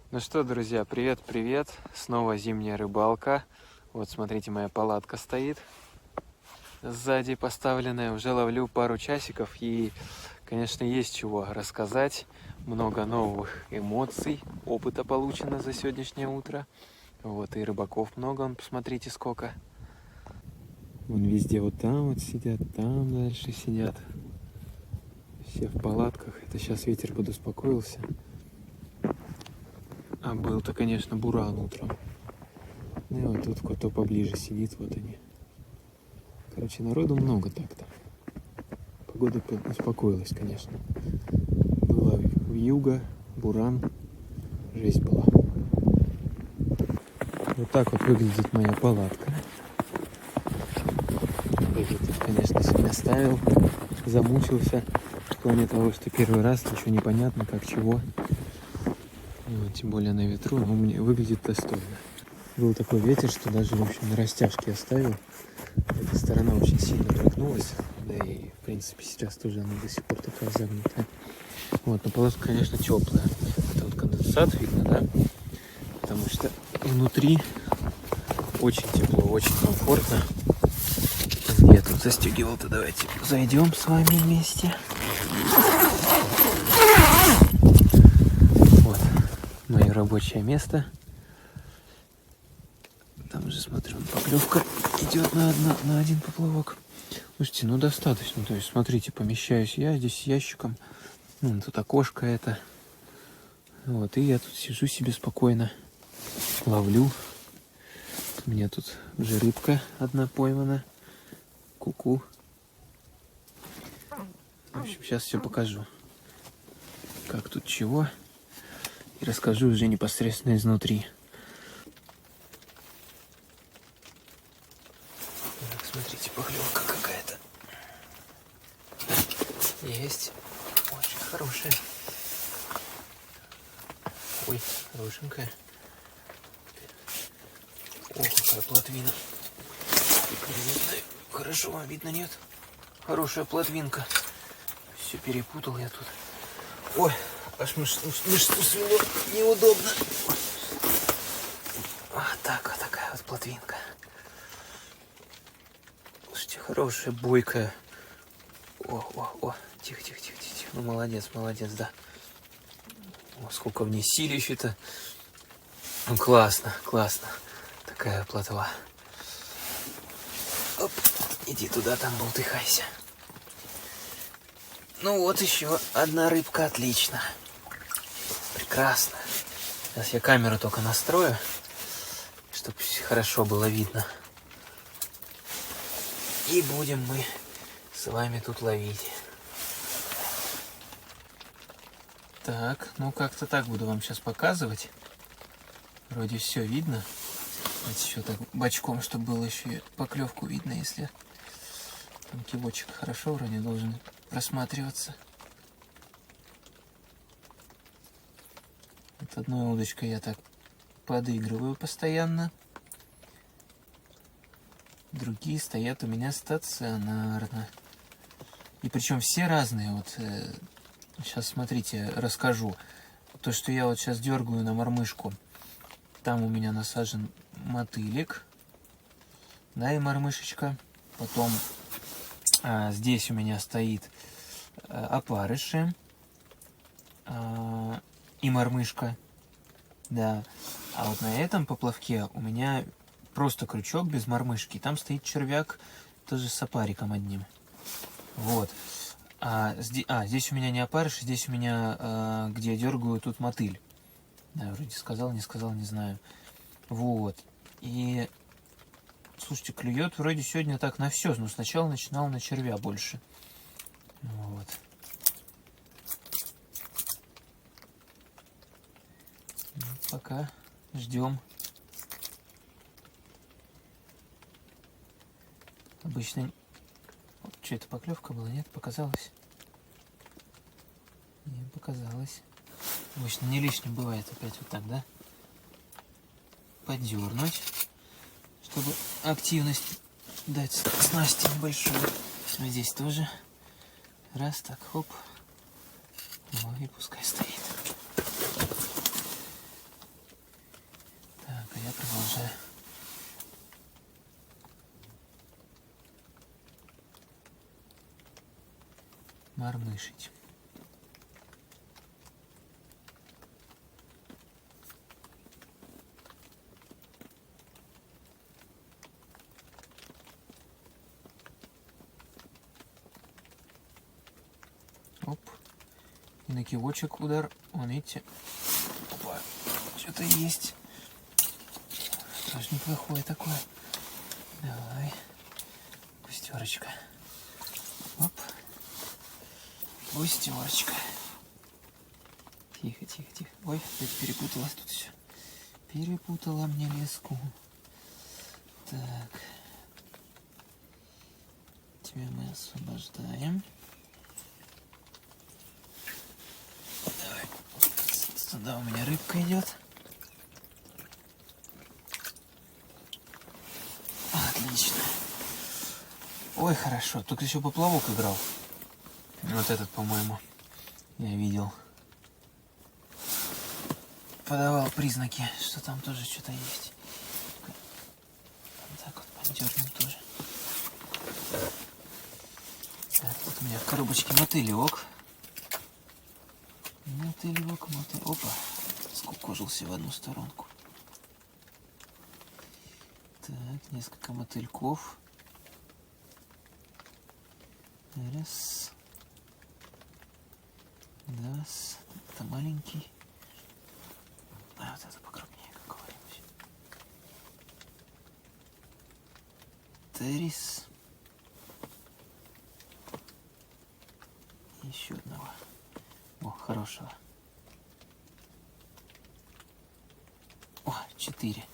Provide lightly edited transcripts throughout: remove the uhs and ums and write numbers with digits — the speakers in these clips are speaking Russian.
Ну что, друзья, привет-привет. Снова зимняя рыбалка. Вот, смотрите, моя палатка стоит. Сзади поставленная. Уже ловлю пару часиков. И, конечно, есть чего рассказать. Много новых эмоций. Опыта получено за сегодняшнее утро. Вот, и рыбаков много. Посмотрите, сколько. Вон везде вот там вот сидят, там дальше сидят. Все в палатках. Это сейчас ветер подуспокоился. А был-то, конечно, буран утром. Ну и вот тут кто поближе сидит, вот они. Короче, народу много так-то. Погода успокоилась, конечно. Было вьюга, буран, жесть была. Вот так вот выглядит моя палатка. Я тут, конечно, сегодня ставил, замучился. В плане того, что первый раз ничего не понятно, как чего. Вот, тем более на ветру, но мне выглядит достойно. Был такой ветер, что даже, в общем, на растяжке оставил. Эта сторона очень сильно прогнулась. Да и, в принципе, сейчас тоже она до сих пор такая загнутая. Вот, но палатка, конечно, теплая. Это вот конденсат видно, да? Потому что внутри очень тепло, очень комфортно. Я тут застегивал-то, давайте зайдем с вами вместе. Вот, мое рабочее место. Там уже, смотрю, поклевка идет на один поплавок. Слушайте, ну достаточно. То есть, смотрите, помещаюсь я здесь с ящиком. Ну, тут окошко это. Вот, и я тут сижу себе спокойно. Ловлю. У меня тут уже рыбка одна поймана. Ку-ку. В общем, сейчас все покажу. Как тут чего. И расскажу уже непосредственно изнутри. Так, смотрите, поклевка какая-то. Есть. Очень хорошая. Ой, хорошенькая. О, какая плотвина. Хорошо вам видно, нет? Хорошая плотвинка. Все перепутал я тут. Ой, аж мышцу свело. Неудобно. Вот так вот такая вот плотвинка. Слушайте, хорошая, бойкая. О. Тихо. Ну, молодец, да. О, сколько в ней силища-то. Ну, классно. Такая плотва. Оп, иди туда, там болтыхайся. Ну вот еще одна рыбка, отлично. Прекрасно. Сейчас я камеру только настрою, чтобы хорошо было видно. И будем мы с вами тут ловить. Так, ну как-то так буду вам сейчас показывать. Вроде все видно. Вот еще так бочком, чтобы было еще и поклевку видно, если там кивочек хорошо вроде должен просматриваться. Вот одной удочкой я так подыгрываю постоянно. Другие стоят у меня стационарно. И причем все разные. Вот сейчас смотрите, расскажу. То, что я вот сейчас дергаю на мормышку, там у меня насажен мотылик, да, и мормышечка. Потом здесь у меня стоит опарыши и мормышка, да. А вот на этом поплавке у меня просто крючок без мормышки. Там стоит червяк тоже с опариком одним. Вот. Здесь у меня не опарыш, здесь у меня, где я дергаю, тут мотыль. Да, вроде сказал, не знаю. Вот. И, слушайте, клюет вроде сегодня так на все. Но сначала начинал на червя больше. Вот. Ну, пока ждем. Обычно... Что, это поклевка была? Нет? Показалось? Не показалось. Обычно не лишним бывает опять вот так, да? Поддернуть, чтобы активность дать снасти небольшую. Здесь тоже. Раз, так, хоп. Ну и пускай стоит. красная. Мормышить. Оп. И на кивочек удар. Вон, видите? Опа. Что-то есть. Тоже неплохое такое. Давай. Густерочка. Оп. Густерочка. Тихо, тихо, тихо. Ой, опять перепуталась тут все. Перепутала мне леску. Так. Тебя мы освобождаем. Давай. Сюда у меня рыбка идет. Отлично. Ой, хорошо. Только еще поплавок играл. Вот этот, по-моему, я видел. Подавал признаки, что там тоже что-то есть. Вот так вот поддернем тоже. Так, тут у меня в коробочке мотылек. Мотылек, мотылек. Опа, скукожился в одну сторонку. Так, несколько мотыльков. Раз. Два. Это маленький. А вот это покрупнее какого-нибудь. Терис. Еще одного. О, хорошего. О, 4.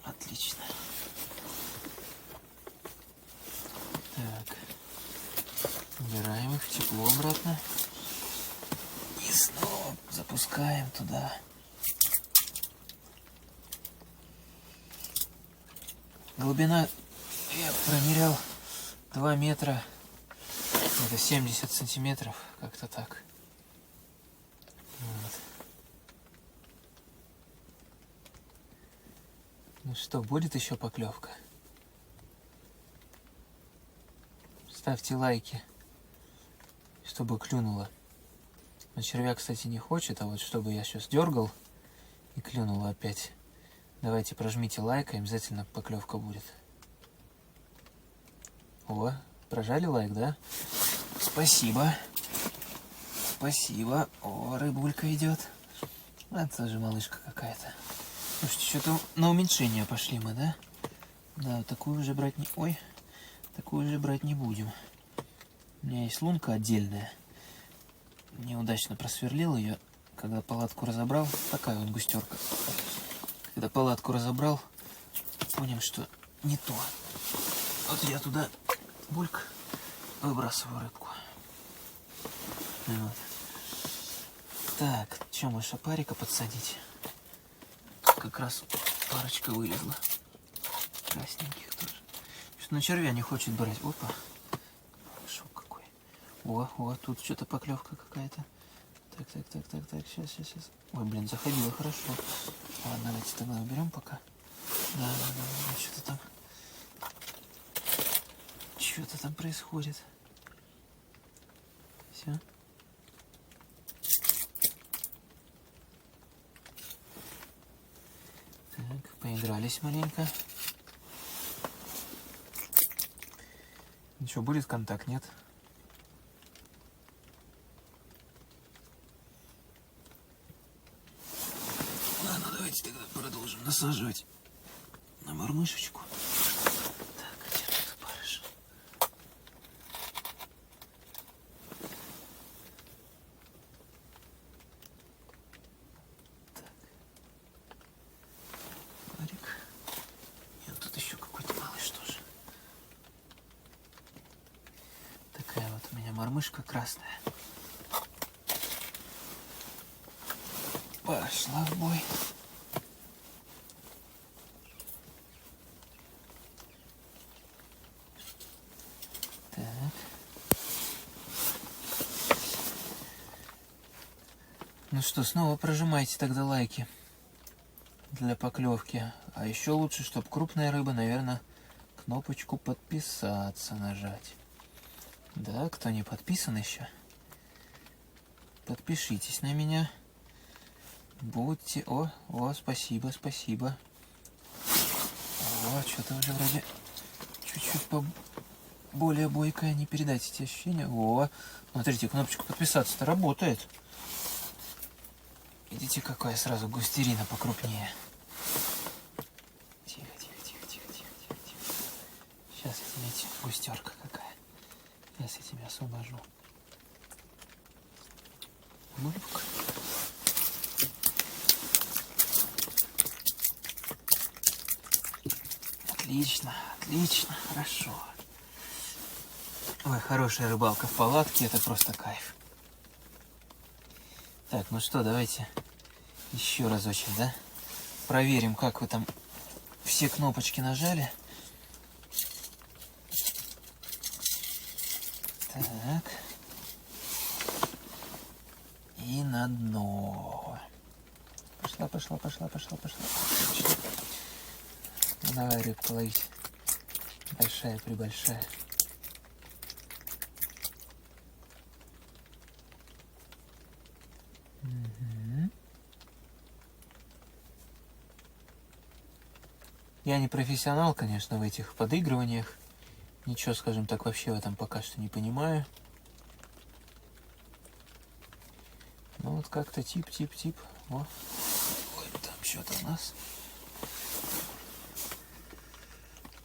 Отлично. Так. Убираем их в тепло обратно. И снова запускаем туда. Глубина я промерял 2 метра. Это 70 сантиметров. Как-то так. Вот. Ну что, будет еще поклевка? Ставьте лайки, чтобы клюнуло. Но червя, кстати, не хочет, а вот чтобы я сейчас дергал и клюнуло опять. Давайте прожмите лайк, и обязательно поклевка будет. О, прожали лайк, да? Спасибо. Спасибо. О, рыбулька идет. А тоже малышка какая-то. Слушайте, что-то на уменьшение пошли мы, да? Да, такую уже брать не... Ой, такую уже брать не будем. У меня есть лунка отдельная. Неудачно просверлил ее, когда палатку разобрал. Такая вот густерка. Когда палатку разобрал, понял, что не то. Вот я туда бульк выбрасываю рыбку. Вот. Так, что, мы шапарика подсадить? Как раз парочка вылезла. Красненьких тоже. Что на червя не хочет брать. Опа. Шок какой. О, тут что-то поклевка какая-то. Так, сейчас. Ой, блин, заходила хорошо. Ладно, давайте тогда уберем пока. Да, что-то там. Что-то там происходит. Все. Так, поигрались маленько. Ничего, будет контакт, нет? Ладно, давайте тогда продолжим насаживать на мормышечку. Так, где тут барыш? Так. Барик. И вот тут еще какой-то малыш тоже. Такая вот у меня мормышка красная. Пошла в бой. Так. Ну что, снова прожимайте тогда лайки. для поклевки. А еще лучше, чтобы крупная рыба, наверное, кнопочку подписаться нажать. Да, кто не подписан еще, подпишитесь на меня. Будьте... О, спасибо, спасибо. О, что-то уже вроде чуть-чуть более бойкое. Не передать эти ощущения. О, смотрите, кнопочка подписаться-то работает. Видите, какая сразу густерина покрупнее. Тихо, тихо, тихо, тихо, тихо, тихо, тихо. Сейчас я тебе, густерка какая. Сейчас я тебя освобожу. Мульк. Отлично, отлично, хорошо. Ой, хорошая рыбалка в палатке, это просто кайф. Так, ну что, давайте еще разочек, да? Проверим, как вы там все кнопочки нажали. Так. И на дно. Пошла, пошла, пошла, пошла, пошла. Ну, давай рыбку ловить. Большая, прибольшая. Угу. Я не профессионал, конечно, в этих подыгрываниях. Ничего, скажем так, вообще в этом пока что не понимаю. Ну вот как-то тип. О. Ой, там что-то у нас.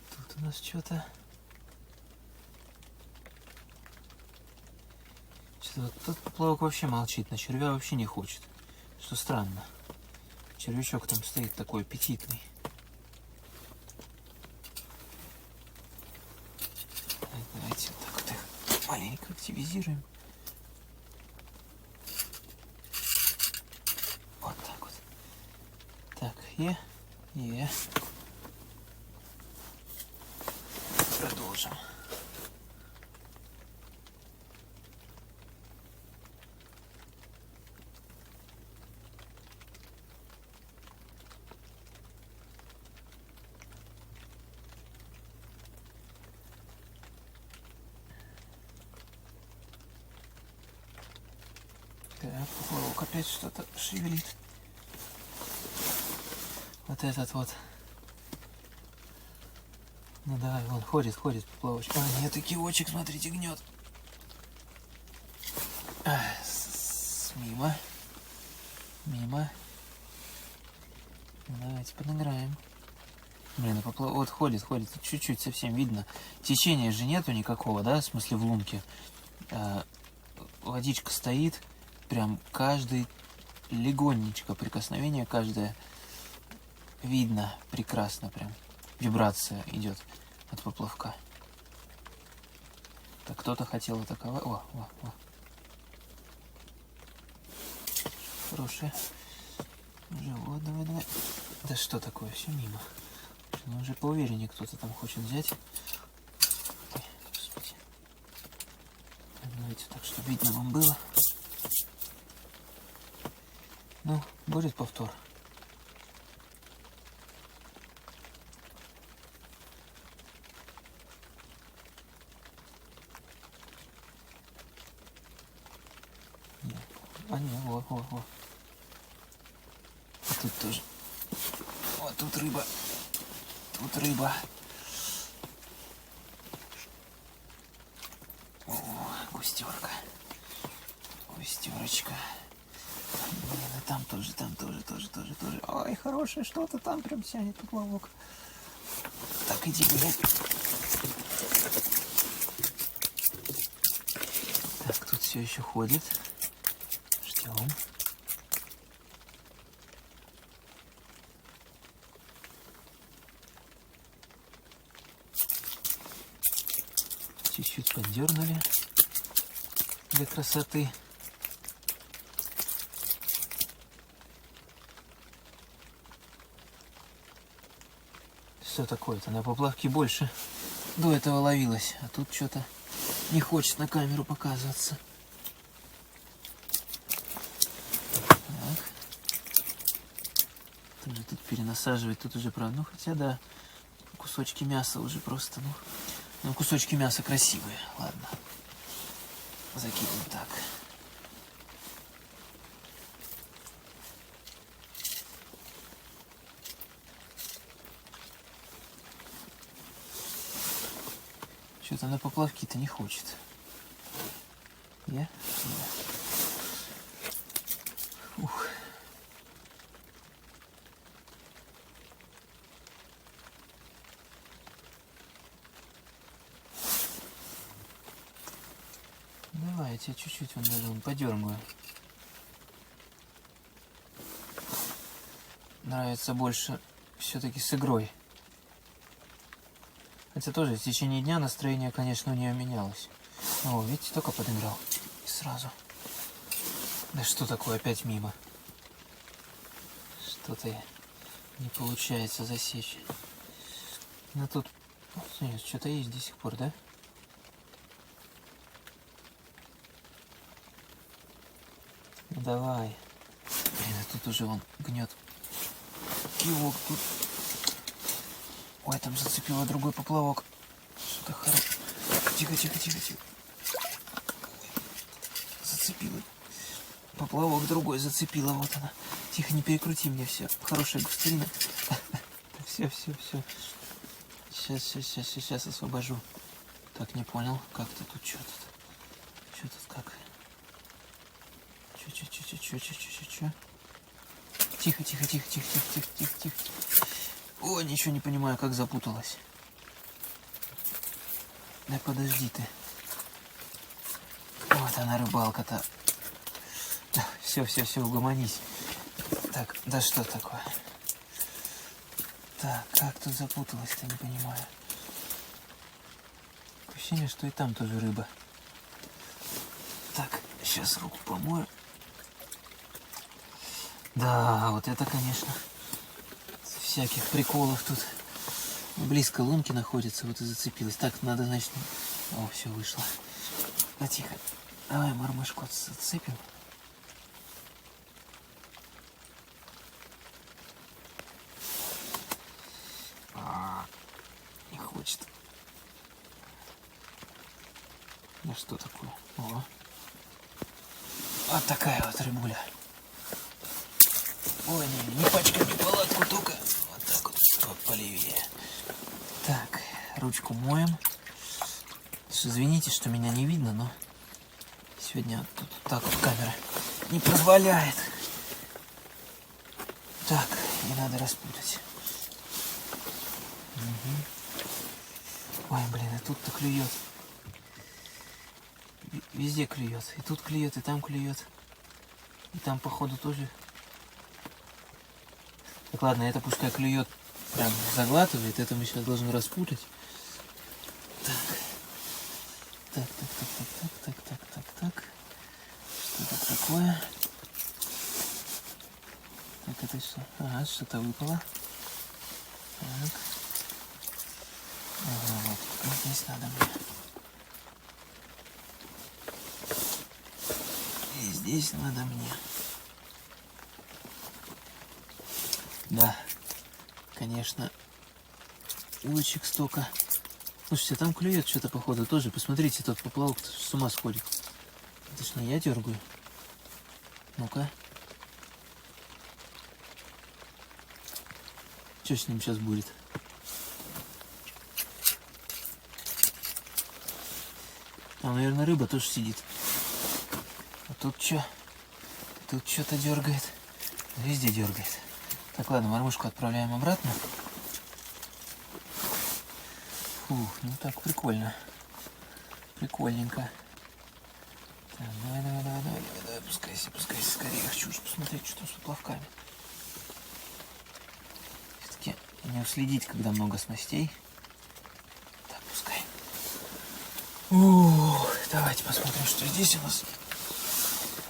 Тут у нас что-то. Вот тут поплавок вообще молчит, на червя вообще не хочет. Что странно. Червячок там стоит такой аппетитный. Давайте вот так вот их маленько активизируем. Вот так вот. Так, продолжим. Так, поплавок опять что-то шевелит. Вот этот вот. Ну давай, вон, ходит поплавочек. А, нет, и кивочек, смотрите, гнет. Мимо. Давайте подыграем. Блин, вот ходит, чуть-чуть совсем видно. Течения же нету никакого, да, в смысле в лунке. Водичка стоит, прям каждый легонечко прикосновение, каждое видно прекрасно, прям вибрация идет от поплавка. Так, кто-то хотел атаковать. О. Хорошая. Живот, давай. Да что такое, все мимо. Ну, уже поувереннее кто-то там хочет взять. Ой, господи. Давайте так, чтобы видно вам было. Ну, будет повтор. Нет. А не, во. А тут тоже. Вот тут рыба. О, густерка. Густерочка. Блин, и там тоже. Ой, хорошее что-то там прям тянет поплавок. Так, иди гулять. Так, тут все еще ходит. Ждем. Чуть-чуть поддернули для красоты. Что такое-то? На поплавке больше до этого ловилось, а тут что-то не хочет на камеру показываться. Так. Тоже тут перенасаживать, тут уже правда. Ну хотя да, кусочки мяса уже просто, ну кусочки мяса красивые. Ладно. Закидываем так. Что-то на поплавки-то не хочет. Не? Ух. Давай, я тебя чуть-чуть вон даже подергаю. Нравится больше все-таки с игрой. Хотя тоже в течение дня настроение, конечно, у нее менялось. О, видите, только подыграл. И сразу. Да что такое, опять мимо? Что-то не получается засечь. Ну тут, нет, что-то есть до сих пор, да? Ну давай. Блин, а тут уже он гнет. Кивок тут. Ой, там зацепило другой поплавок. Что-то хорошо. Тихо, тихо, тихо, тихо. Зацепило. Поплавок другой зацепило, вот она. Тихо, не перекрути мне все. Хорошая густерина. Все, все, все. Сейчас освобожу. Так, не понял. Как-то тут что тут? Что тут как? Че? Тихо, тихо, тихо, тихо, тихо, тихо, тихо, тихо. О, ничего не понимаю, как запуталась. Да подожди ты. Вот она, рыбалка-то. Все, угомонись. Так, да что такое? Так, как тут запуталась-то, не понимаю. Ощущение, что и там тоже рыба. Так, сейчас руку помою. Да, вот это, конечно, всяких приколов тут. Близко лунки находится, вот и зацепилась. Так, надо, значит... О, все, вышло. Да тихо. Давай мормышку зацепим. Не хочет. Да что такое? О. Вот такая вот рыбуля. Ой, не пачкай мне палатку, только вот так вот полевее. Так, ручку моем. Извините, что меня не видно, но сегодня тут так вот камера не позволяет. Так, не надо распутать. Угу. Ой, блин, и тут-то клюет. Везде клюет. И тут клюет, и там клюет. И там, походу, тоже. Так, ладно, это пускай клюет, прям заглатывает. Это мы сейчас должны распутать. Так. Так. Что это такое? Так, это что? Ага, что-то выпало. Так. Ага, вот здесь надо мне. И здесь надо мне. Да, конечно, улочек столько. Слушайте, там клюет что-то, походу, тоже. Посмотрите, тот поплавок с ума сходит. Это ж не я дергаю. Ну-ка. Что с ним сейчас будет? Там, наверное, рыба тоже сидит. А тут что? Тут что-то дергает. Везде дергает. Так, ладно, мормышку отправляем обратно. Фух, ну так прикольно. Прикольненько. Так, давай, пускайся, скорее. Хочу уж посмотреть, что с поплавками. Все-таки не уследить, когда много снастей. Так, пускай. Давайте посмотрим, что здесь у нас.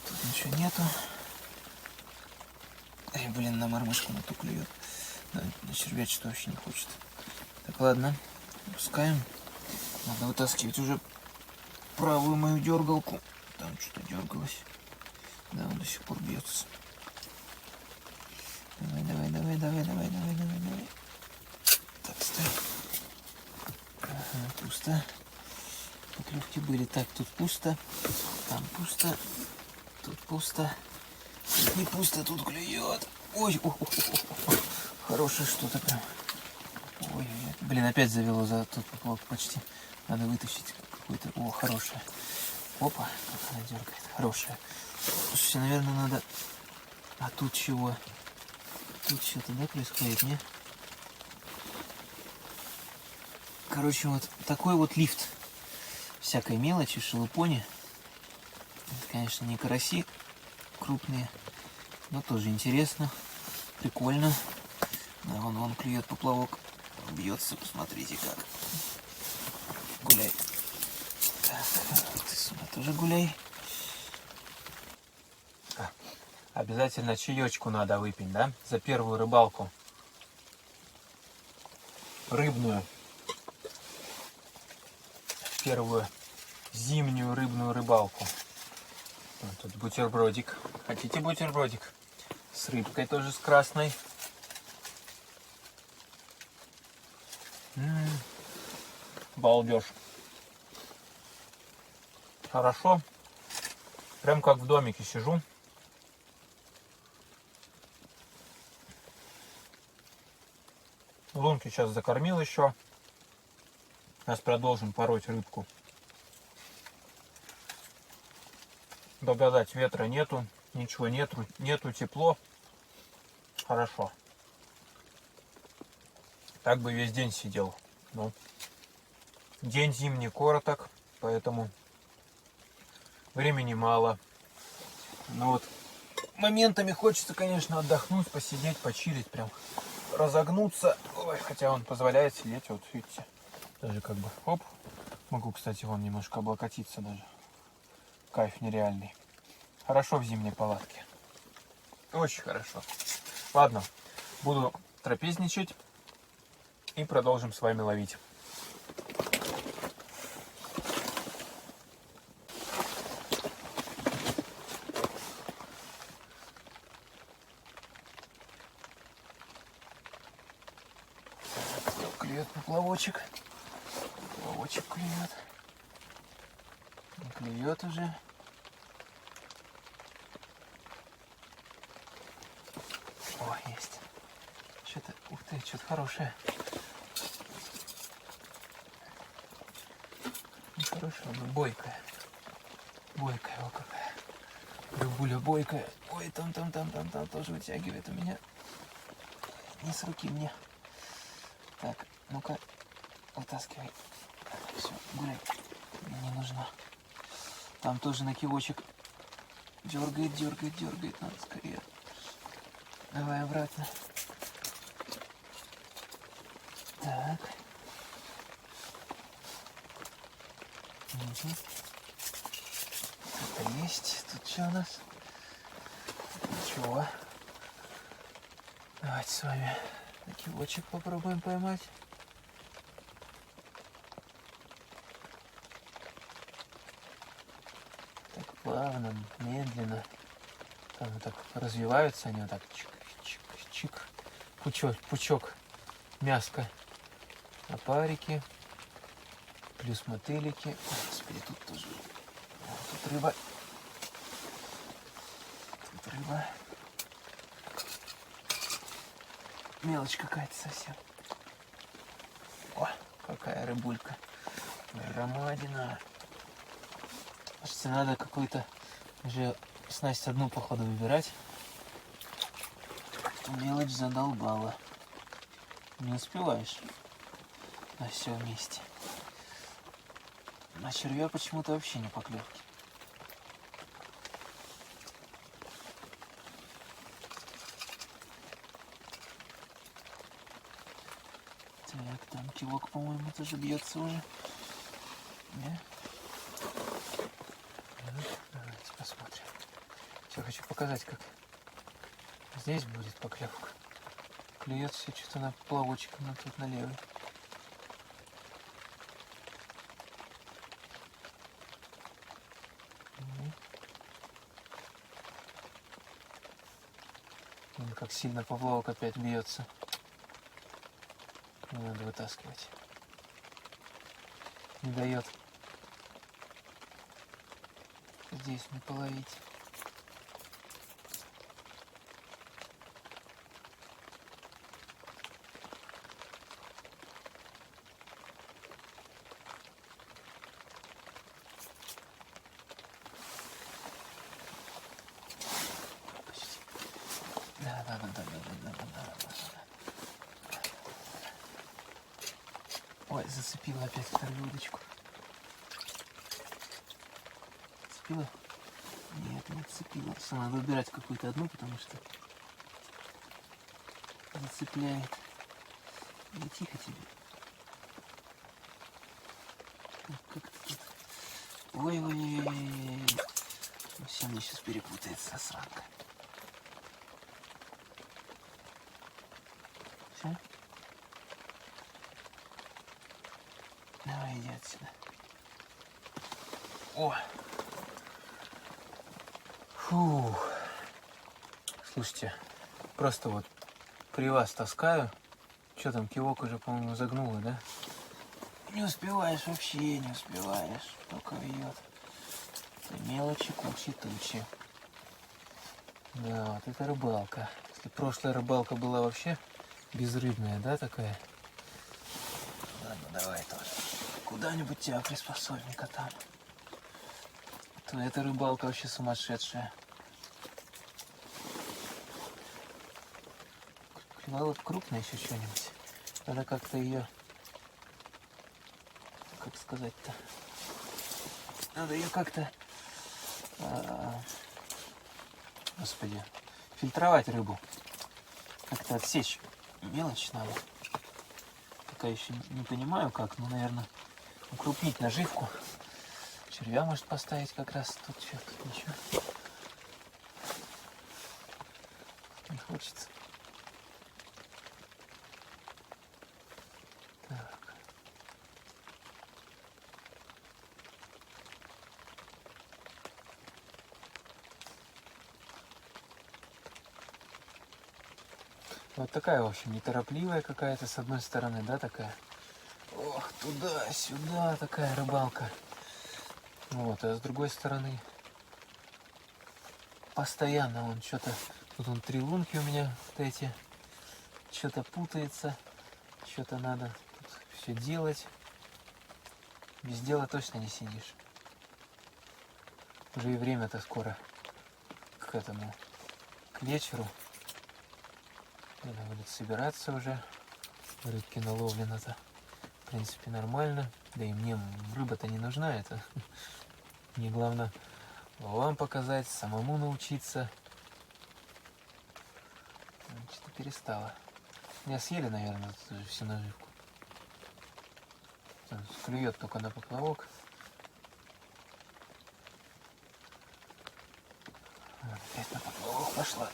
Тут ничего нету. Ай, блин, на мормышку на ту клюет. Да, на червяч что вообще не хочет. Так, ладно. Пускаем. Надо вытаскивать уже правую мою дергалку. Там что-то дергалось. Да, он до сих пор бьется. Давай. пусто. Поклевки были. Так, тут пусто. Там пусто. Тут пусто. Тут не пусто, тут клюет. Ой, хорошее что-то прям. Ой, блин, опять завело за тот поплавок почти. Надо вытащить какой-то. О, хорошее. Опа, как она дергает. Хорошая. Слушайте, наверное, надо... А тут чего? Тут что-то, да, происходит, не? Короче, вот такой вот лифт всякой мелочи, шелупони. Это, конечно, не караси крупные, но тоже интересно, прикольно. Да, вон клюет поплавок, бьется, посмотрите как. Гуляй. Так, ты сюда тоже гуляй. Обязательно чаечку надо выпить, да? За первую рыбалку. Рыбную. Первую зимнюю рыбную рыбалку. Вот тут бутербродик. Хотите бутербродик? С рыбкой тоже, с красной. Балдеж. Хорошо. Прям как в домике сижу. Лунки сейчас закормил еще. Сейчас продолжим пороть рыбку. Благодать, ветра нету, ничего нету, тепло. Хорошо. Так бы весь день сидел. Но день зимний короток, поэтому времени мало. Но вот моментами хочется, конечно, отдохнуть, посидеть, почилить, прям разогнуться. Ой, хотя он позволяет сидеть, вот видите, даже как бы, оп. Могу, кстати, вон немножко облокотиться даже. Кайф нереальный. Хорошо в зимней палатке. Очень хорошо. Ладно, буду трапезничать и продолжим с вами ловить. Клюет поплавочек. Поплавочек клюет. Не клюет уже. О, есть. Что-то, ух ты, что-то хорошее. Не хорошее, но бойкая. Бойкая, о какая. Рыбуля бойкая. Ой, там тоже вытягивает у меня. Не с руки мне. Так, ну-ка, вытаскивай. Все, гуляй. Мне не нужно. Там тоже на кивочек дергает. Надо скорее. Давай обратно. Так. Угу. Это есть. Тут что у нас? Ничего. Давайте с вами на кивочек попробуем поймать. Так плавно, медленно. Там вот так развиваются они, вот так чик-чик-чик. Пучок мяска. Опарики. Плюс мотылики. Господи, тут тоже. Тут рыба. Тут рыба. Мелочь какая-то совсем. О, какая рыбулька. Громадина. Кажется, надо какую-то уже снасть одну, походу, выбирать. Мелочь задолбала. Не успеваешь на все вместе. На червя почему-то вообще не поклевки. Так, там кивок, по-моему, тоже бьется уже. Не? Давайте посмотрим. Все, хочу показать, как здесь будет поклевка. Клюет все что-то на плавочек, на тут на левый. Как сильно поплавок опять бьется. Не надо вытаскивать. не дает здесь не половить. Ой, зацепила опять вторую удочку. Зацепила? Нет, не зацепила. Все, надо выбирать какую-то одну, потому что зацепляет. Ну, тихо тебе. Как ты тут? Ой-ой-ой. Все, мне сейчас перепутается сранка. Все? Давай, иди отсюда. О! Фу. Слушайте, просто вот при вас таскаю. Что там, кивок уже, по-моему, загнуло, да? Не успеваешь вообще, не успеваешь. Только вьет. Мелочи, кучи, тучи. Да, вот это рыбалка. Если прошлая рыбалка была вообще безрыбная, да, такая? Ладно, давай тоже. Куда-нибудь тебя приспособника там. То эта рыбалка вообще сумасшедшая. Клевала крупная еще что-нибудь. Надо как-то ее, как сказать-то, надо ее как-то, господи, фильтровать рыбу. Как-то отсечь мелочь надо. Пока еще не понимаю как, но, наверное, укрупнить наживку. Червя может поставить как раз тут. Что, тут ничего не хочется. Так. Вот такая, в общем, неторопливая какая-то, с одной стороны, да, такая. Ох, туда-сюда такая рыбалка. Вот, а с другой стороны, постоянно он что-то, тут он 3 лунки у меня вот эти, что-то путается, что-то надо тут все делать. Без дела точно не сидишь. Уже и время-то скоро к этому, к вечеру. Надо будет собираться уже. Рыбки наловлено-то, в принципе, нормально. Да и мне рыба-то не нужна, это мне главное вам показать, самому научиться. Что-то перестало. Меня съели, наверное, тут уже всю наживку. Клюет только на поплавок. Вот, опять на поплавок пошла.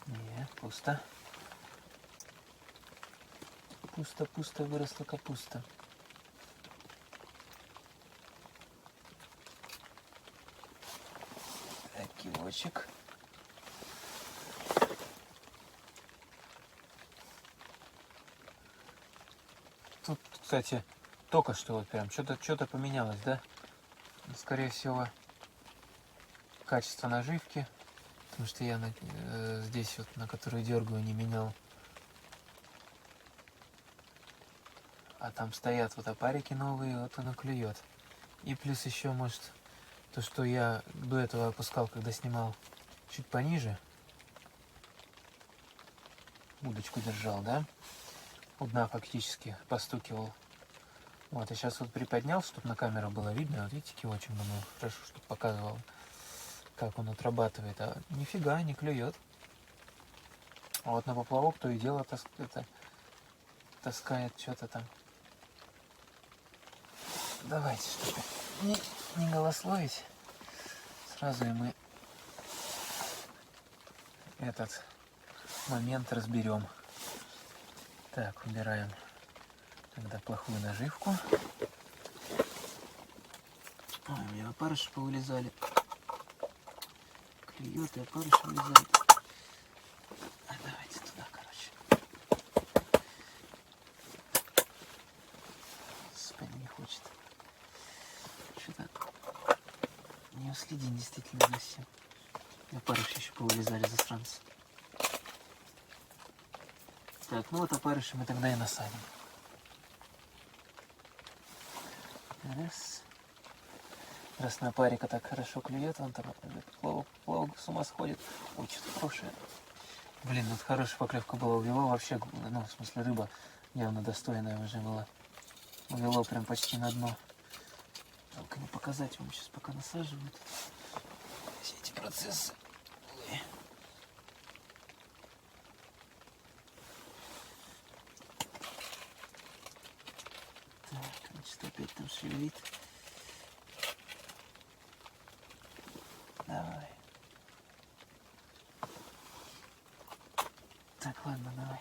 Не, пусто. Пусто выросла капуста. Так, кивочек. Тут, кстати, только что вот прям что-то поменялось, да? Скорее всего, качество наживки, потому что я здесь вот, на которую дергаю, не менял. А там стоят вот опарики новые, вот оно клюет. И плюс еще, может, то, что я до этого опускал, когда снимал чуть пониже. Удочку держал, да? У дна фактически постукивал. Вот, и сейчас вот приподнял, чтобы на камеру было видно. Вот видите, кивочек, думаю, хорошо, чтобы показывал, как он отрабатывает. А нифига не клюет. А вот на поплавок то и дело таскает что-то там. Давайте, чтобы не голословить, сразу и мы этот момент разберем. Так, убираем тогда плохую наживку. Ой, у меня опарыши повылезали. Клюет, и опарыши вылезают. пока не хочет. Что-то не уследим действительно за всем. И опарыши еще повылезали, засранцы. Так, ну вот опарыши мы тогда и насадим. Раз на парика так хорошо клюет, он там плавок с ума сходит. Ой, что-то хорошее. Блин, вот хорошая поклевка была. Увело вообще, ну, в смысле, рыба явно достойная уже была. Увело прям почти на дно. Жалко не показать вам сейчас, пока насаживают все эти процессы. Ой. Так, что опять там шевелит. Давай. Так, ладно, давай.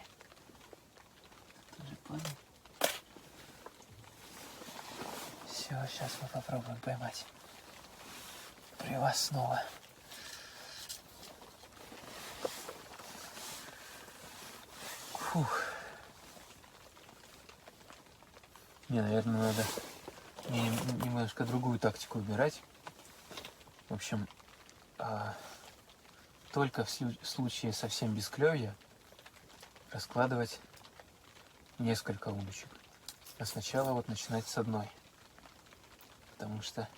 Тоже понял. Все, сейчас мы попробуем поймать. При вас снова. Фух. Не, наверное, надо немножко другую тактику выбирать. В общем, только в случае совсем бесклёвья раскладывать несколько удочек. А сначала вот начинать с одной. Потому что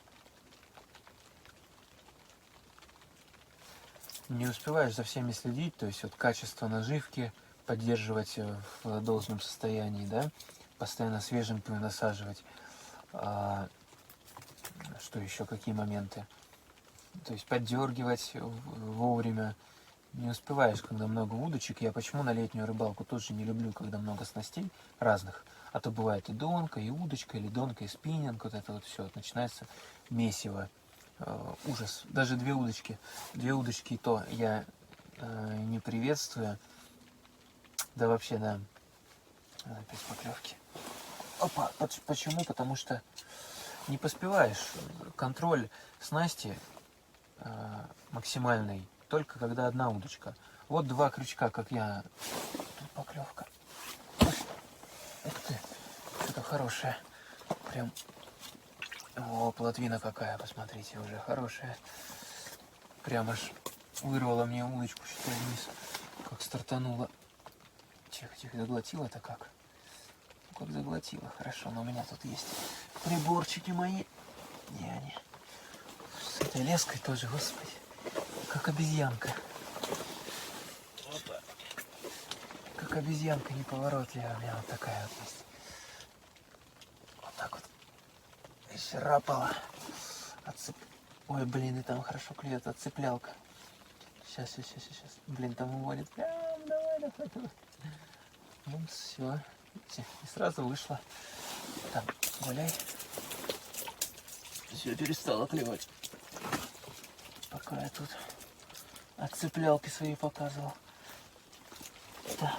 не успеваешь за всеми следить, то есть вот качество наживки поддерживать в должном состоянии, да, постоянно свеженькую насаживать. Что еще, какие моменты? То есть поддергивать вовремя. Не успеваешь, когда много удочек. Я почему на летнюю рыбалку тоже не люблю, когда много снастей разных. А то бывает и донка, и удочка, или донка, и спиннинг. Вот это вот все. Начинается месиво. Ужас. Даже две удочки. Две удочки и то я не приветствую. Да вообще, да. Опять поклевки. Опа. Почему? Потому что не поспеваешь. Контроль снасти максимальный только когда одна удочка. Вот два крючка, как я. Тут поклевка. Ух ты, что-то хорошее. Прям. О, плотвина какая, посмотрите, уже хорошая. Прям аж вырвала мне удочку, считай, вниз. Как стартанула. Тихо, заглотила-то как? Ну, как заглотила, хорошо, но у меня тут есть приборчики мои. Не они. С этой леской тоже, господи. Как обезьянка. Опа. Как обезьянка неповоротливая. У меня вот такая вот есть. Вот так вот. И царапала. Ой, блин, и там хорошо клюет. Отцеплялка. Сейчас. Блин, там уводит. Давай. Ну, все. И сразу вышла. Там, гуляй. Все, перестала клевать. Пока я тут отцеплялки свои показывал. Так.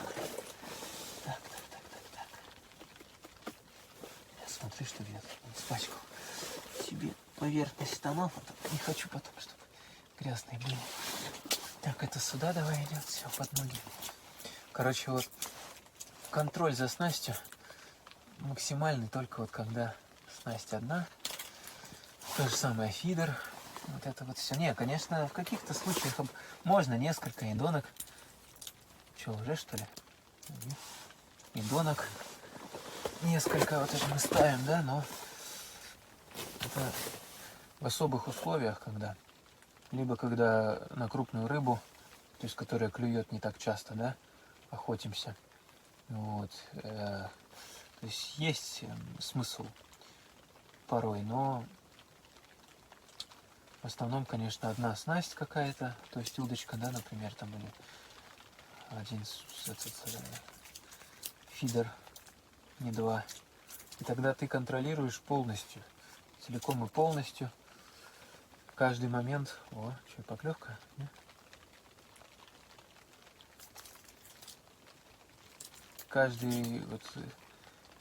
Я смотрю, чтобы я не испачкал себе поверхность тонов. Не хочу потом, чтобы грязные были. Так, это сюда давай идет, все, под ноги. Короче, вот контроль за снастью максимальный только вот когда снасть одна. То же самое фидер. Вот это вот все. Не, конечно, в каких-то случаях можно несколько идонок. Че, уже что ли? Идонок. Несколько вот это мы ставим, да, но это в особых условиях, когда либо когда на крупную рыбу, то есть которая клюет не так часто, да, охотимся. Вот. То есть смысл порой, но в основном, конечно, одна снасть какая-то, то есть удочка, да, например, там, или один фидер, не два. И тогда ты контролируешь полностью, целиком и полностью, каждый момент. О, что, поклевка? Нет? Каждый вот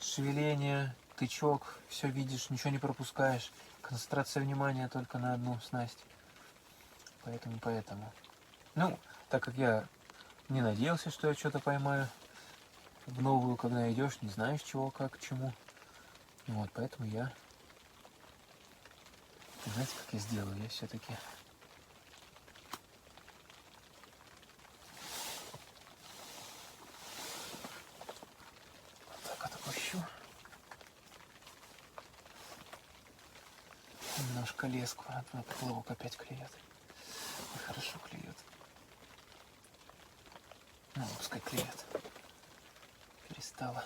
шевеление, тычок, все видишь, ничего не пропускаешь. Концентрация внимания только на одну снасть. Поэтому. Ну, так как я не надеялся, что я что-то поймаю в новую, когда идешь, не знаешь чего, как, к чему. Вот, поэтому я... Знаете, как я сделаю? Я все-таки... Вот так вот опущу. Немножко леску, а то поплавок опять клюет. Ой, хорошо клюет. Ну, пускай клюет. Перестала.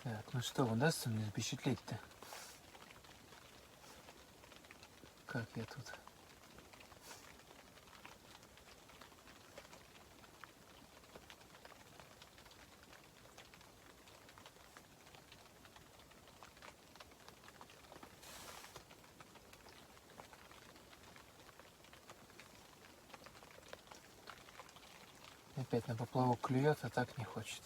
Так, ну что, удастся мне запечатлеть-то? Как я тут? Опять на поплавок клюет, а так не хочет.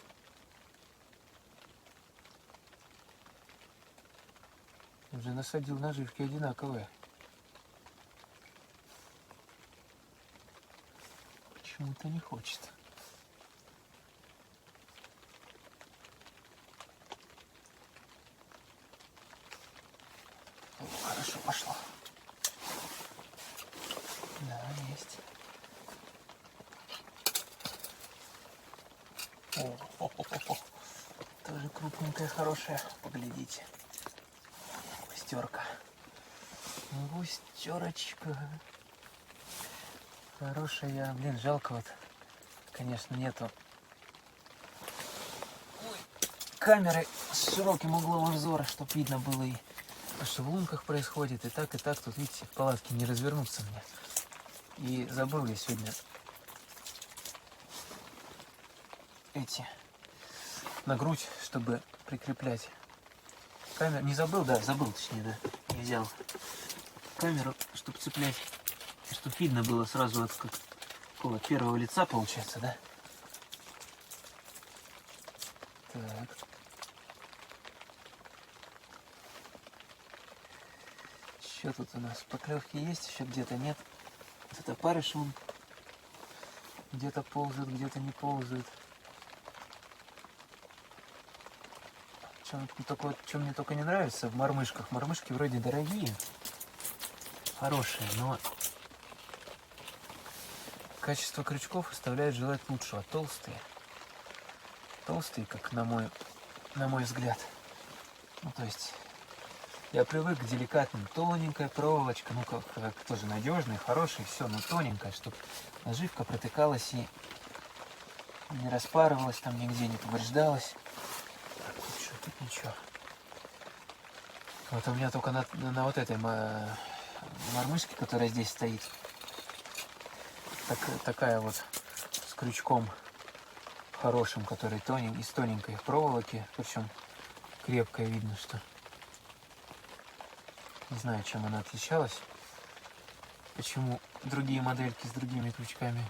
Уже насадил наживки одинаковые. Почему-то не хочет. О, хорошо пошло. Да, есть. О. Тоже крупненькая, хорошая. Поглядите. Густерка. Густерочка. Хорошая. Блин, жалко вот. Конечно, нету камеры с широким углом обзора, чтобы видно было и то, что в лунках происходит. И так. Тут, видите, в палатке не развернуться мне. И забыл я сегодня эти на грудь, чтобы прикреплять камеру. Не забыл, да, забыл, точнее, да. Не взял камеру, чтобы цеплять, чтобы видно было сразу от какого первого лица, получается, да? Так. Что тут у нас? Поклевки есть, еще где-то нет. Вот это опарыш, он где-то ползает, где-то не ползает. Что мне только не нравится в мормышках. Мормышки вроде дорогие, хорошие, но качество крючков оставляет желать лучшего. Толстые, как на мой взгляд. Ну, то есть я привык к деликатным. Тоненькая проволочка, ну как тоже надежная, хорошая, все, но тоненькая, чтобы наживка протыкалась и не распарывалась там нигде, не повреждалась. Так, тут что, тут ничего. Вот у меня только на вот этой мормышке, которая здесь стоит, такая вот с крючком хорошим, который из тоненькой проволоки, причем крепкая, видно, что. Не знаю, чем она отличалась. Почему другие модельки с другими крючками,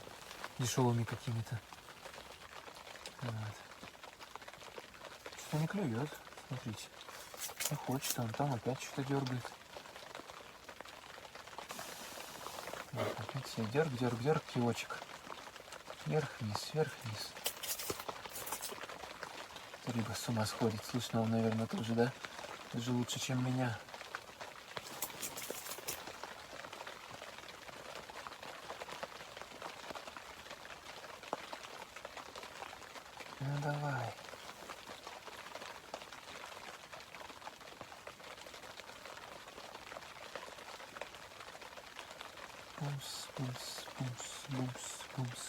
дешевыми какими-то. Вот. Что не клюет, смотрите. Не хочет, он там опять что-то дергает. Вот, опять все дерг, кивочек. Вверх-вниз, вверх-вниз. Рыба с ума сходит. Слышно, он, наверное, тоже, да? Даже лучше, чем меня. Ну давай. Бумс, бумс, бумс, бумс, бумс.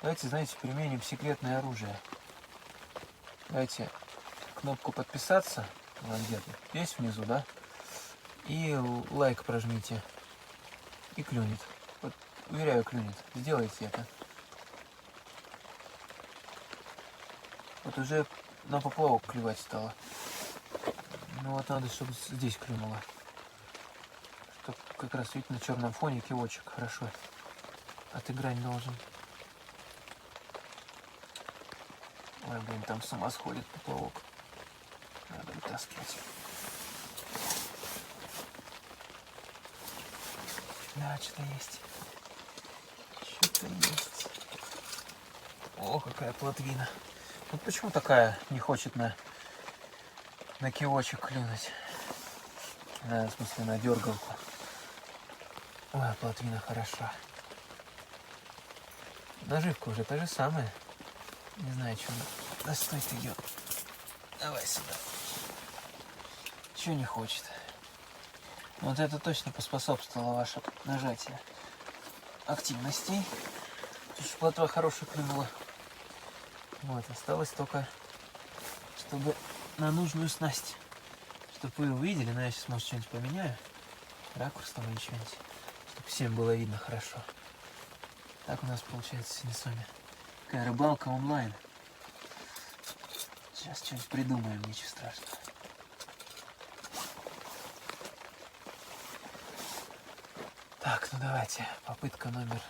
Давайте, знаете, применим секретное оружие. Давайте кнопку подписаться, вон где-то, здесь внизу, да? И лайк прожмите. И клюнет. Вот, уверяю, клюнет. Сделайте это. Вот уже на поплавок клевать стало. Ну вот надо, чтобы здесь клюнуло. Чтоб как раз, видите, на черном фоне кивочек хорошо отыграть должен. Ой, блин, там с ума сходит поплавок. Надо вытаскивать. Да, что-то есть. Что-то есть. О, какая плотвина. Вот почему такая не хочет на кивочек клюнуть? В смысле, на дергалку. Ой, плотвина хороша. Наживка уже та же самая. Не знаю, что достать ее. Давай сюда. Чего не хочет? Вот это точно поспособствовало ваше нажатие активностей. Потому что плотва хорошая клюнула. Вот, осталось только, чтобы на нужную снасть. Чтобы вы увидели, но я сейчас, может, что-нибудь поменяю. Ракурс там или что-нибудь. Чтобы всем было видно хорошо. Так у нас получается сегодня с вами такая рыбалка онлайн. Сейчас что-нибудь придумаем, ничего страшного. Так, ну давайте, попытка номер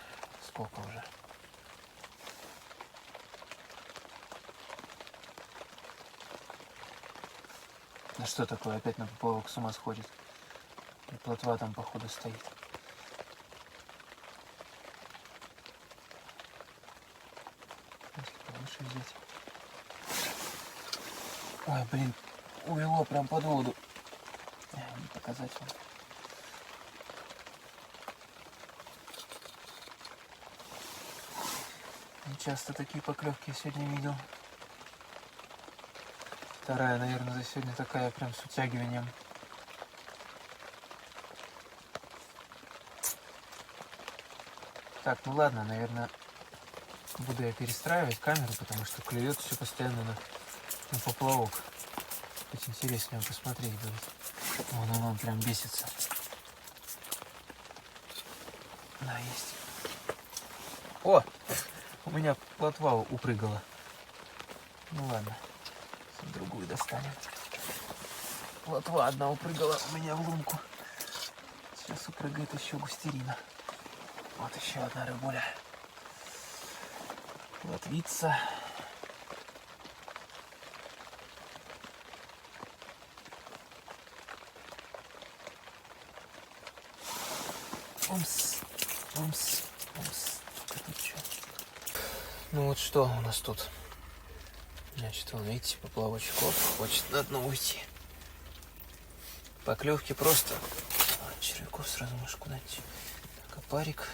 сколько уже? Да что такое, опять на поплавок с ума сходит. И плотва там походу стоит. Если повыше взять. Ой, блин, увело прям под воду. Не показать вам. Не часто такие поклевки я сегодня видел. Вторая, наверное, за сегодня такая прям с утягиванием. Так, ну ладно, наверное, буду я перестраивать камеру, потому что клюет все постоянно на поплавок. Хоть интереснее посмотреть будет. Вон он прям бесится. Да, есть. О! У меня плотва упрыгала. Ну ладно. Другую достанем. Плотва одна упрыгала у меня в лунку. Сейчас упрыгает еще густерина. Вот еще одна рыбуля. Плотвица. Умс, умс, умс. Это что? Ну вот что у нас тут? Значит, вон, видите, поплавочек хочет на дно уйти. Поклевки просто. Червяков сразу можешь куда-нибудь. Так, а парик.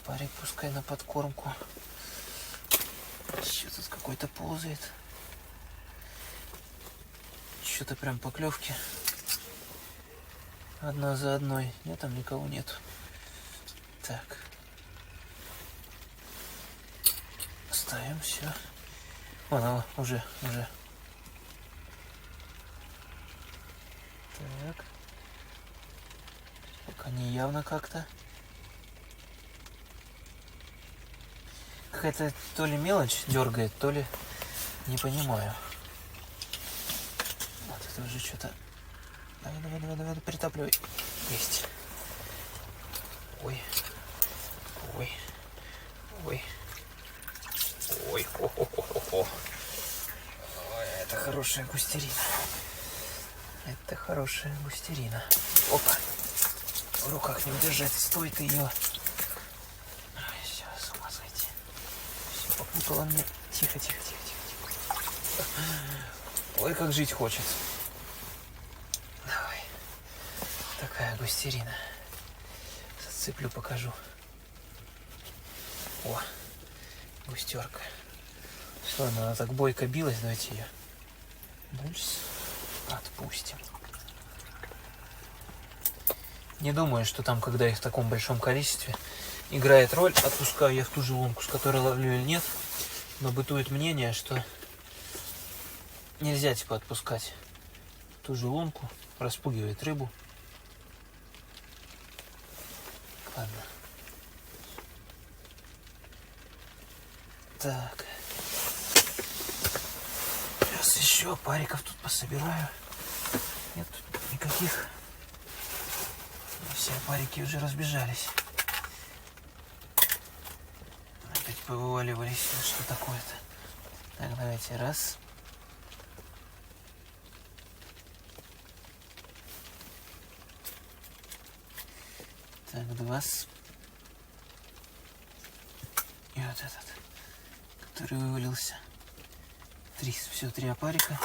Парик пускай на подкормку. Что тут какой-то ползает. Что-то прям поклевки. Одна за одной. Нет, там никого нету. Так. Ставим все. Вон, уже. Так. Пока не явно как-то. Какая-то то ли мелочь дергает, то ли не понимаю. Вот это уже что-то. Давай, притапливай. Есть. Ой. Ой, это хорошая густерина. Это хорошая густерина. Опа. В руках не удержать, стоит ее. Все, с ума сойти. Все попутала мне. Тихо. Ой, как жить хочется. Давай. Такая густерина. Зацеплю, покажу. О, густерка. Что она так бойко билась, давайте ее дальше отпустим. Не думаю, что там, когда их в таком большом количестве, играет роль, отпускаю я в ту же лунку, с которой ловлю или нет. Но бытует мнение, что нельзя типа отпускать в ту же лунку, распугивает рыбу. Ладно. Так. Сейчас еще париков тут пособираю. Нет тут никаких. Все парики уже разбежались. Опять повываливались. Что такое-то? Так, давайте. Раз. Так, 2. И вот этот, который вывалился. 3, все, 3 опарика.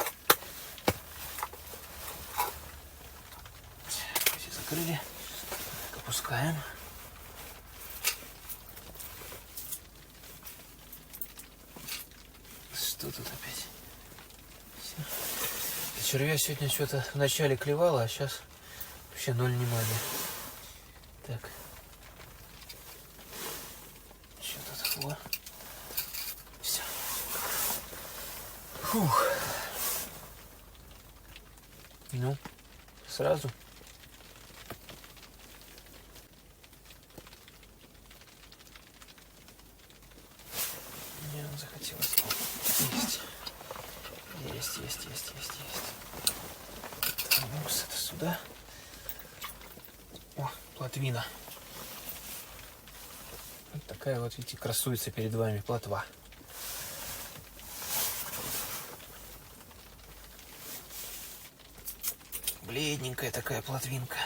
Все закрыли. Опускаем. Что тут опять? Все. Червя сегодня что-то вначале клевало, а сейчас вообще 0 внимания. Так. Что тут? Во. Все. Фух. Ну, сразу. Мне захотелось. Есть. Мусс, это сюда. О, плотвина. Вот такая вот, видите, красуется перед вами плотва. Бледненькая такая плотвинка.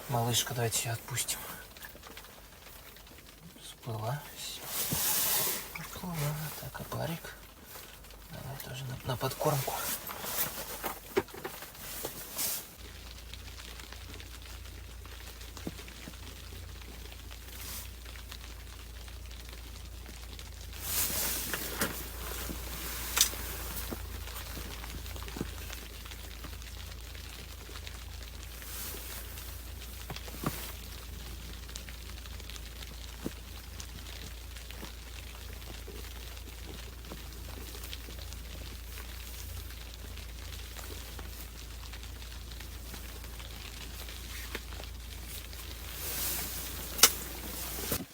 Малышка, давайте ее отпустим. Всплыла. Все. Всплыла. Так, опарик. Давай тоже на подкормку.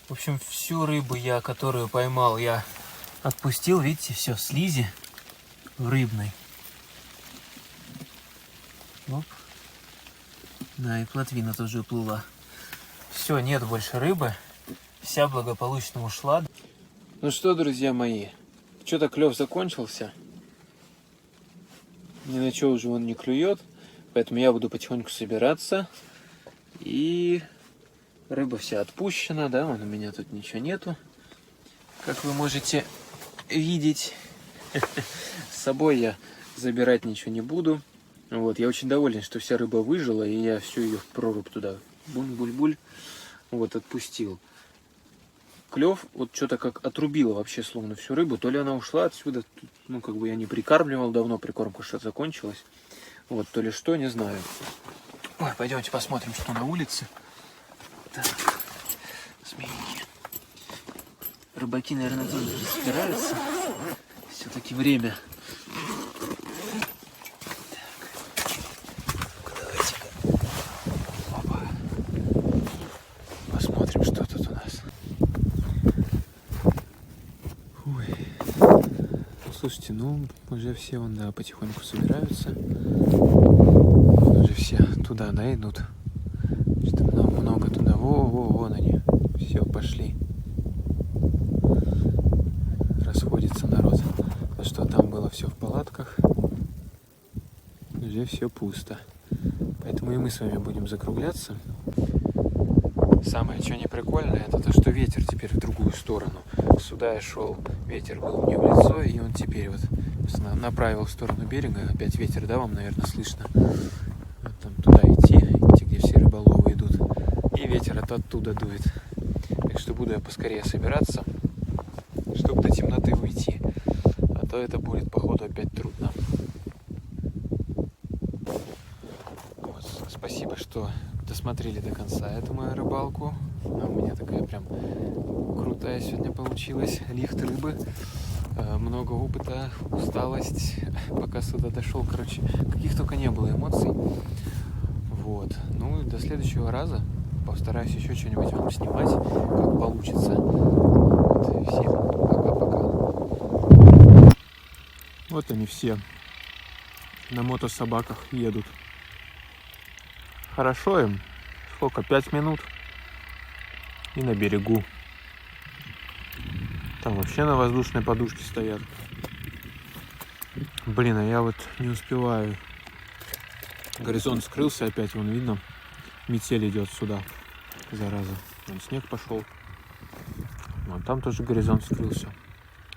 В общем, всю рыбу которую поймал, я отпустил. Видите, все, слизи в рыбной. Оп. Да, и плотвина тоже уплыла. Все, нет больше рыбы. Вся благополучно ушла. Ну что, друзья мои, что-то клев закончился. Ни на что уже он не клюет. Поэтому я буду потихоньку собираться. И... рыба вся отпущена, да, вон у меня тут ничего нету, как вы можете видеть. С собой я забирать ничего не буду. Вот, я очень доволен, что вся рыба выжила, и я всю ее в прорубь туда, буль-буль-буль, вот, отпустил. Клев вот что-то как отрубило вообще словно всю рыбу, то ли она ушла отсюда, ну, как бы я не прикармливал давно, прикормка что-то закончилась, вот, то ли что, не знаю. Ой, пойдемте посмотрим, что на улице. Так, змейки. Рыбаки, наверное, тоже собираются. Все-таки время. Так. Давайте-ка. Опа. Посмотрим, что тут у нас. Ой. Слушайте, ну, уже все вон, да, потихоньку собираются. Уже все туда, да, идут. Что-то много туда. Вон они. Все, пошли. Расходится народ. А что там было все в палатках, уже все пусто. Поэтому и мы с вами будем закругляться. Самое, что не прикольное, это то, что ветер теперь в другую сторону. Сюда я шел, ветер был мне в лицо, и он теперь вот направил в сторону берега. Опять ветер, да, вам, наверное, слышно. Вот там туда идти, где все рыболовы идут. И ветер оттуда дует. Так что буду я поскорее собираться, чтобы до темноты уйти. А то это будет, походу, опять трудно. Вот, спасибо, что досмотрели до конца эту мою рыбалку. А у меня такая прям крутая сегодня получилась. Лихт рыбы. Много опыта, усталость, пока сюда дошел. Короче, каких только не было эмоций. Вот. Ну, до следующего раза постараюсь еще что-нибудь вам снимать, как получится. Вот, всем пока-пока. Вот они все на мотособаках едут. Хорошо им. Сколько? 5 минут. И на берегу. Там вообще на воздушной подушке стоят. Блин, а я вот не успеваю. Горизонт скрылся опять, вон видно. метель идет сюда, зараза. Вон снег пошел. Вон там тоже горизонт скрылся.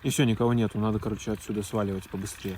И все, никого нету. Надо, короче, отсюда сваливать побыстрее.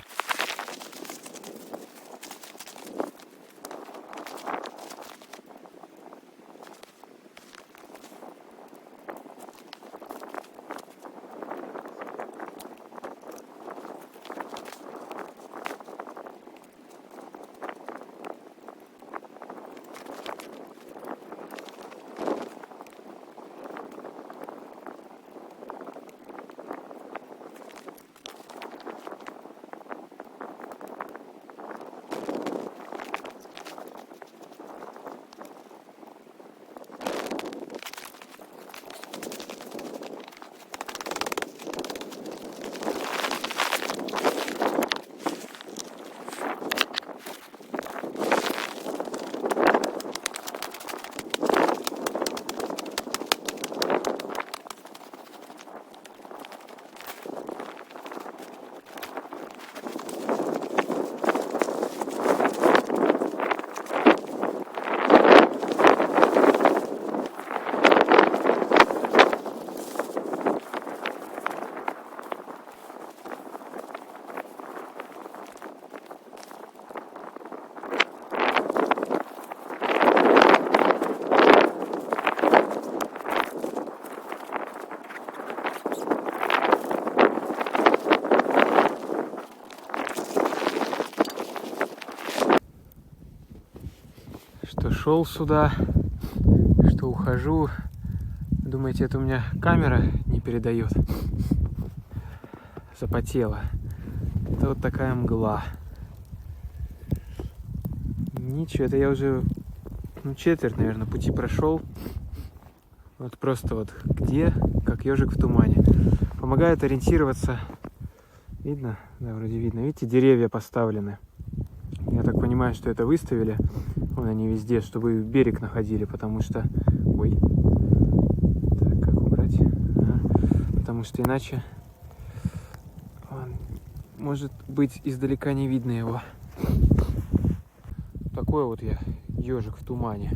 Что шел сюда, что ухожу. Думаете, это у меня камера не передает? Запотела. Это вот такая мгла. Ничего, это я уже четверть, наверное, пути прошел. Вот просто вот где, как ежик в тумане. Помогает ориентироваться. Видно? Да, вроде видно. Видите, деревья поставлены. Я так понимаю, что это выставили. Вон они везде, чтобы берег находили, потому что... Ой. Так, как убрать? Ага. Потому что иначе... Может быть, издалека не видно его. Такой вот я, ежик в тумане.